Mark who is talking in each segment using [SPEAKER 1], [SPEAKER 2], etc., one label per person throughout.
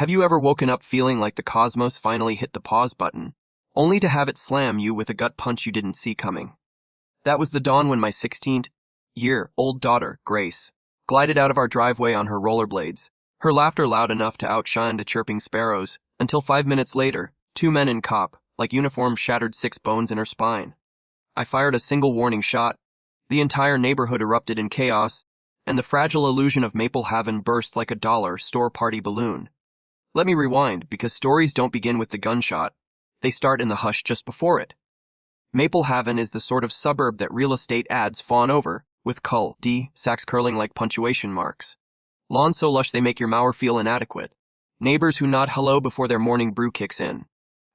[SPEAKER 1] Have you ever woken up feeling like the cosmos finally hit the pause button, only to have it slam you with a gut punch you didn't see coming? That was the dawn when my 16-year-old daughter, Grace, glided out of our driveway on her rollerblades, her laughter loud enough to outshine the chirping sparrows, until 5 minutes later, two men in cop, like uniforms, shattered 6 bones in her spine. I fired a single warning shot. The entire neighborhood erupted in chaos, and the fragile illusion of Maple Haven burst like a dollar store party balloon. Let me rewind, because stories don't begin with the gunshot. They start in the hush just before it. Maple Haven is the sort of suburb that real estate ads fawn over, with cul-de-sacs curling like punctuation marks. Lawns so lush they make your mower feel inadequate. Neighbors who nod hello before their morning brew kicks in.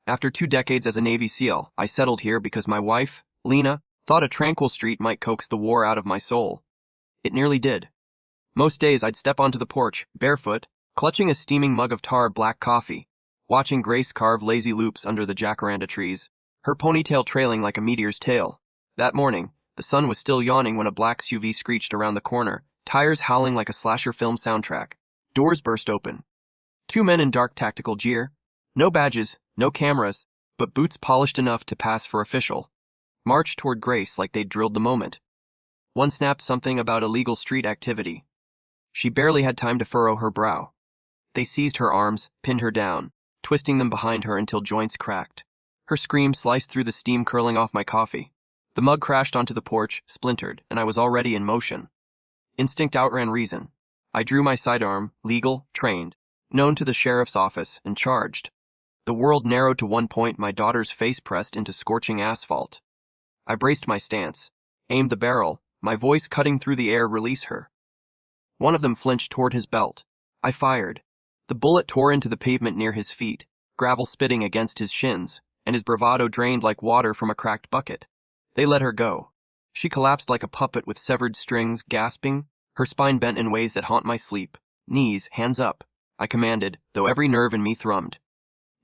[SPEAKER 1] After 2 decades as a Navy SEAL, I settled here because my wife, Lena, thought a tranquil street might coax the war out of my soul. It nearly did. Most days I'd step onto the porch, barefoot, clutching a steaming mug of tar black coffee, watching Grace carve lazy loops under the jacaranda trees, her ponytail trailing like a meteor's tail. That morning, the sun was still yawning when a black SUV screeched around the corner, tires howling like a slasher film soundtrack. Doors burst open. 2 men in dark tactical gear. No badges, no cameras, but boots polished enough to pass for official. Marched toward Grace like they'd drilled the moment. One snapped something about illegal street activity. She barely had time to furrow her brow. They seized her arms, pinned her down, twisting them behind her until joints cracked. Her scream sliced through the steam curling off my coffee. The mug crashed onto the porch, splintered, and I was already in motion. Instinct outran reason. I drew my sidearm, legal, trained, known to the sheriff's office, and charged. The world narrowed to one point, my daughter's face pressed into scorching asphalt. I braced my stance, aimed the barrel, my voice cutting through the air, release her. One of them flinched toward his belt. I fired. The bullet tore into the pavement near his feet, gravel spitting against his shins, and his bravado drained like water from a cracked bucket. They let her go. She collapsed like a puppet with severed strings, gasping, her spine bent in ways that haunt my sleep. Knees, hands up, I commanded, though every nerve in me thrummed.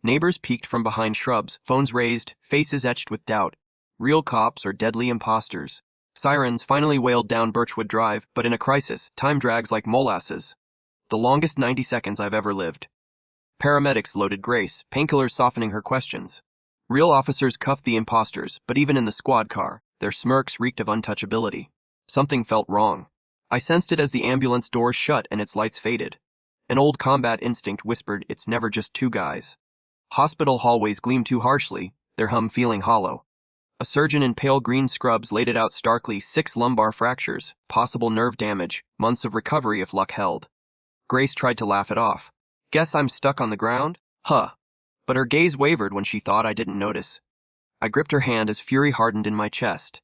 [SPEAKER 1] Neighbors peeked from behind shrubs, phones raised, faces etched with doubt. Real cops or deadly imposters. Sirens finally wailed down Birchwood Drive, but in a crisis, time drags like molasses. The longest 90 seconds I've ever lived. Paramedics loaded Grace, painkillers softening her questions. Real officers cuffed the imposters, but even in the squad car, their smirks reeked of untouchability. Something felt wrong. I sensed it as the ambulance doors shut and its lights faded. An old combat instinct whispered, it's never just 2 guys. Hospital hallways gleamed too harshly, their hum feeling hollow. A surgeon in pale green scrubs laid it out starkly: 6 lumbar fractures, possible nerve damage, months of recovery if luck held. Grace tried to laugh it off. Guess I'm stuck on the ground? Huh. But her gaze wavered when she thought I didn't notice. I gripped her hand as fury hardened in my chest.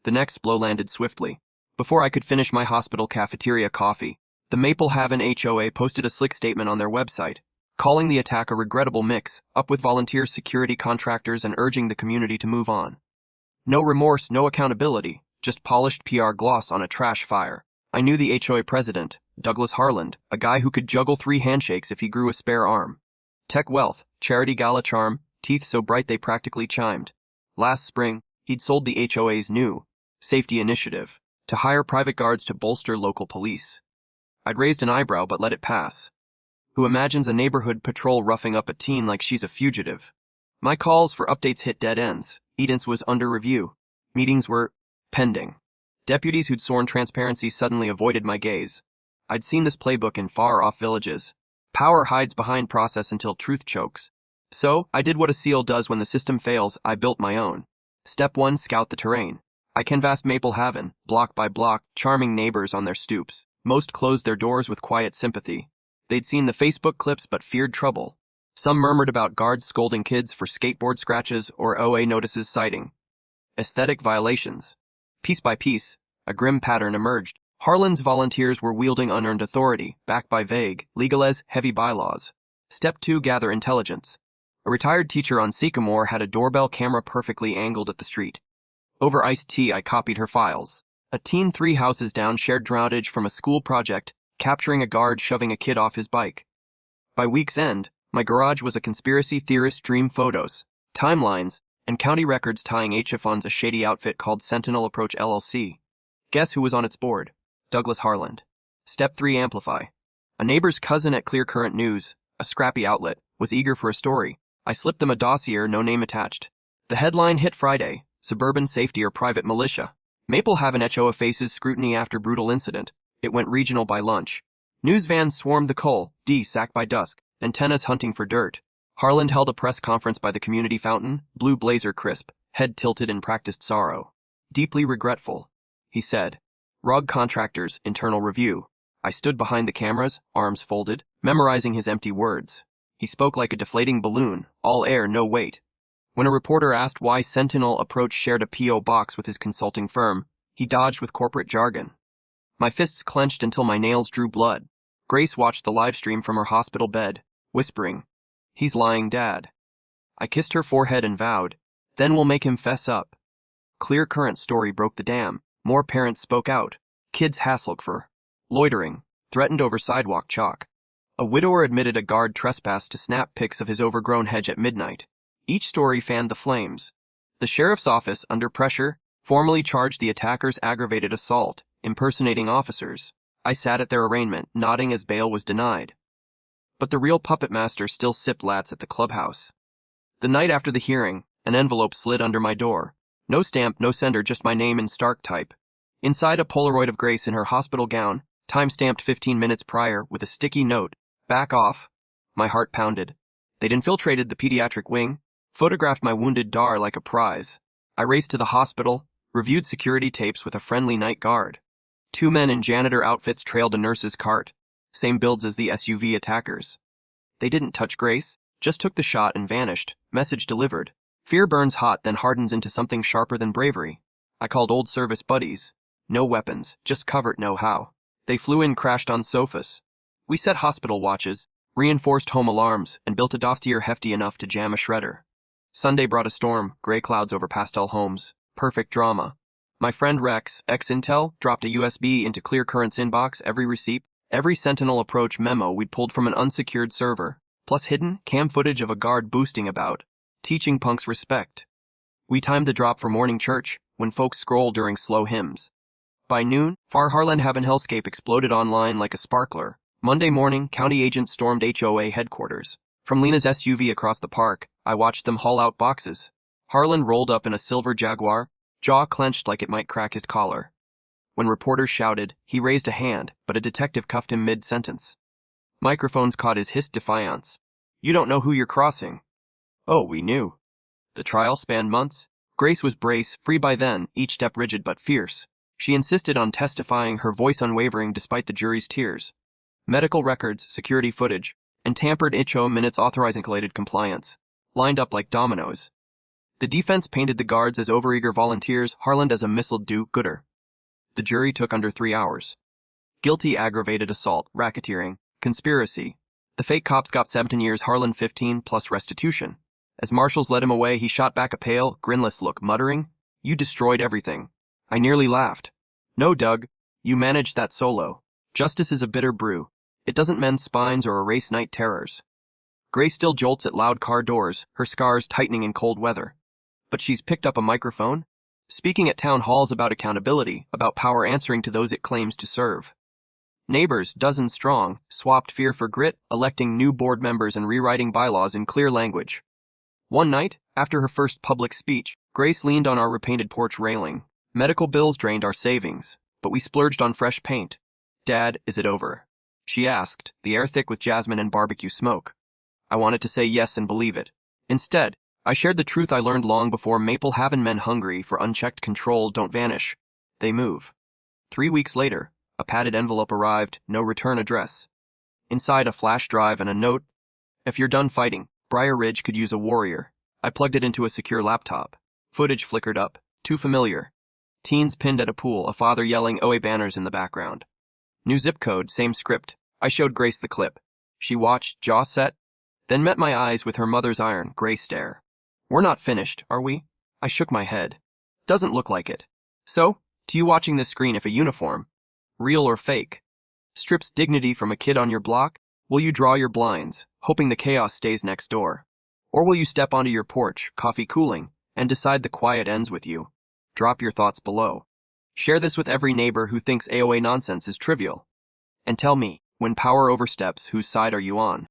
[SPEAKER 1] The next blow landed swiftly. Before I could finish my hospital cafeteria coffee, the Maple Haven HOA posted a slick statement on their website, calling the attack a regrettable mix, up with volunteer security contractors and urging the community to move on. No remorse, no accountability, just polished PR gloss on a trash fire. I knew the HOA president, Douglas Harland, a guy who could juggle 3 handshakes if he grew a spare arm. Tech wealth, charity gala charm, teeth so bright they practically chimed. Last spring, he'd sold the HOA's new safety initiative to hire private guards to bolster local police. I'd raised an eyebrow but let it pass. Who imagines a neighborhood patrol roughing up a teen like she's a fugitive? My calls for updates hit dead ends. Evidence was under review. Meetings were pending. Deputies who'd sworn transparency suddenly avoided my gaze. I'd seen this playbook in far-off villages. Power hides behind process until truth chokes. So, I did what a SEAL does when the system fails. I built my own. Step 1, scout the terrain. I canvassed Maple Haven, block by block, charming neighbors on their stoops. Most closed their doors with quiet sympathy. They'd seen the Facebook clips but feared trouble. Some murmured about guards scolding kids for skateboard scratches or OA notices citing aesthetic violations. Piece by piece, a grim pattern emerged. Harlan's volunteers were wielding unearned authority, backed by vague, legal-as, heavy bylaws. Step 2, gather intelligence. A retired teacher on Sycamore had a doorbell camera perfectly angled at the street. Over iced tea, I copied her files. A teen 3 houses down shared drownage from a school project, capturing a guard shoving a kid off his bike. By week's end, my garage was a conspiracy theorist dream: photos, timelines, and county records tying HOA funds a shady outfit called Sentinel Approach LLC. Guess who was on its board? Douglas Harland. Step 3, amplify. A neighbor's cousin at Clear Current News, a scrappy outlet, was eager for a story. I slipped them a dossier, no name attached. The headline hit Friday: Suburban Safety or Private Militia. Maple Haven HOA faces scrutiny after brutal incident. It went regional by lunch. News vans swarmed the Cole, D sacked by dusk, antennas hunting for dirt. Harland held a press conference by the community fountain, blue blazer crisp, head tilted in practiced sorrow. Deeply regretful, he said. Rug contractors, internal review. I stood behind the cameras, arms folded, memorizing his empty words. He spoke like a deflating balloon, all air, no weight. When a reporter asked why Sentinel Approach shared a P.O. box with his consulting firm, he dodged with corporate jargon. My fists clenched until my nails drew blood. Grace watched the live stream from her hospital bed, whispering, "He's lying, Dad." I kissed her forehead and vowed, "Then we'll make him fess up." Clear Current story broke the dam. More parents spoke out. Kids hassled for loitering, threatened over sidewalk chalk. A widower admitted a guard trespassed to snap pics of his overgrown hedge at midnight. Each story fanned the flames. The sheriff's office, under pressure, formally charged the attackers aggravated assault, impersonating officers. I sat at their arraignment, nodding as bail was denied. But the real puppetmaster still sipped lattes at the clubhouse. The night after the hearing, an envelope slid under my door. No stamp, no sender, just my name in stark type. Inside, a Polaroid of Grace in her hospital gown, time-stamped 15 minutes prior, with a sticky note, "Back off." My heart pounded. They'd infiltrated the pediatric wing, photographed my wounded daughter like a prize. I raced to the hospital, reviewed security tapes with a friendly night guard. 2 men in janitor outfits trailed a nurse's cart, same builds as the SUV attackers. They didn't touch Grace, just took the shot and vanished, message delivered. Fear burns hot, then hardens into something sharper than bravery. I called old service buddies. No weapons, just covert know-how. They flew in, crashed on sofas. We set hospital watches, reinforced home alarms, and built a dossier hefty enough to jam a shredder. Sunday brought a storm, gray clouds over pastel homes. Perfect drama. My friend Rex, ex-Intel, dropped a USB into Clear Current's inbox, every receipt, every Sentinel Approach memo we'd pulled from an unsecured server, plus hidden cam footage of a guard boosting about, teaching punks respect. We timed the drop for morning church, when folks scroll during slow hymns. By noon, Far Harland Haven hellscape exploded online like a sparkler. Monday morning, county agents stormed HOA headquarters. From Lena's SUV across the park, I watched them haul out boxes. Harland rolled up in a silver Jaguar, jaw clenched like it might crack his collar. When reporters shouted, he raised a hand, but a detective cuffed him mid-sentence. Microphones caught his hissed defiance. "You don't know who you're crossing." "Oh, we knew." The trial spanned months. Grace was brace, free by then, each step rigid but fierce. She insisted on testifying, her voice unwavering despite the jury's tears. Medical records, security footage, and tampered HO minutes authorizing collated compliance, lined up like dominoes. The defense painted the guards as overeager volunteers, Harland as a missile do-gooder. The jury took under 3 hours. Guilty aggravated assault, racketeering, conspiracy. The fake cops got 17 years, Harland 15 plus restitution. As marshals led him away, he shot back a pale, grinless look, muttering, "You destroyed everything." I nearly laughed. "No, Doug, you managed that solo. Justice is a bitter brew. It doesn't mend spines or erase night terrors." Grace still jolts at loud car doors, her scars tightening in cold weather. But she's picked up a microphone, speaking at town halls about accountability, about power answering to those it claims to serve. Neighbors, dozens strong, swapped fear for grit, electing new board members and rewriting bylaws in clear language. One night, after her first public speech, Grace leaned on our repainted porch railing. Medical bills drained our savings, but we splurged on fresh paint. "Dad, is it over?" she asked, the air thick with jasmine and barbecue smoke. I wanted to say yes and believe it. Instead, I shared the truth I learned long before: Maple Haven men hungry for unchecked control don't vanish. They move. 3 weeks later, a padded envelope arrived, no return address. Inside, a flash drive and a note: "If you're done fighting, Briar Ridge could use a warrior." I plugged it into a secure laptop. Footage flickered up, too familiar. Teens pinned at a pool, a father yelling OA banners in the background. New zip code, same script. I showed Grace the clip. She watched, jaw set, then met my eyes with her mother's iron, gray stare. "We're not finished, are we?" I shook my head. "Doesn't look like it." "So, to you watching this screen, if a uniform, real or fake, strips dignity from a kid on your block, will you draw your blinds, hoping the chaos stays next door? Or will you step onto your porch, coffee cooling, and decide the quiet ends with you? Drop your thoughts below. Share this with every neighbor who thinks AOA nonsense is trivial. And tell me, when power oversteps, whose side are you on?